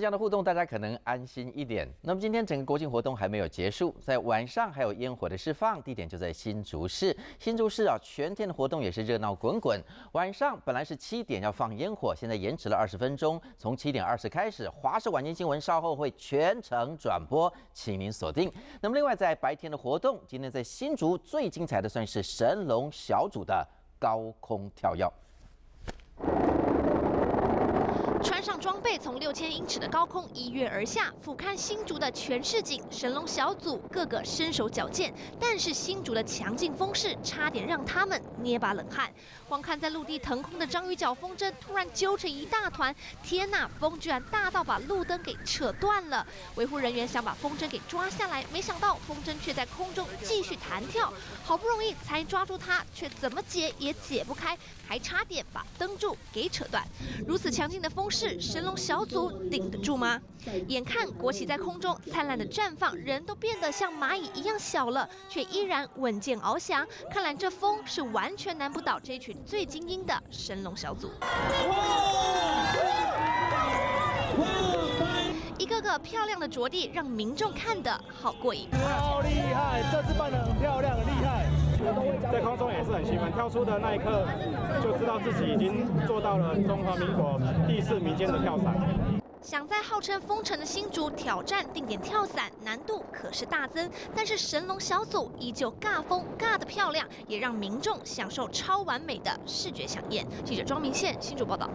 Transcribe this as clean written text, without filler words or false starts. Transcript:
这样的互动，大家可能安心一点。那么今天整个国庆活动还没有结束，在晚上还有烟火的释放，地点就在新竹市。新竹市全天的活动也是热闹滚滚。晚上本来是7点要放烟火，现在延迟了20分钟，从7点20开始。华视晚间新闻稍后会全程转播，请您锁定。那么另外在白天的活动，今天在新竹最精彩的算是神龙小组的高空跳跃。 穿上装备，从6000英尺的高空一跃而下，俯瞰新竹的全市景。神龙小组个个身手矫健，但是新竹的强劲风势差点让他们捏把冷汗。光看在陆地腾空的章鱼脚风筝，突然揪成一大团，天呐，风居然大到把路灯给扯断了。维护人员想把风筝给抓下来，没想到风筝却在空中继续弹跳，好不容易才抓住它，却怎么解也解不开，还差点把灯柱给扯断。如此强劲的风势，神龙小组顶得住吗？眼看国旗在空中灿烂的绽放，人都变得像蚂蚁一样小了，却依然稳健翱翔。看来这风是完全难不倒这群最精英的神龙小组。一个个漂亮的着地，让民众看得好过瘾。好厉害，这次办得很漂亮，很厉害。 在空中也是很兴奋，跳出的那一刻就知道自己已经做到了中华民国第4民间的跳伞。想在号称风城的新竹挑战定点跳伞，难度可是大增。但是神龙小组依旧尬风尬得漂亮，也让民众享受超完美的视觉飨宴。记者庄明宪新竹报道。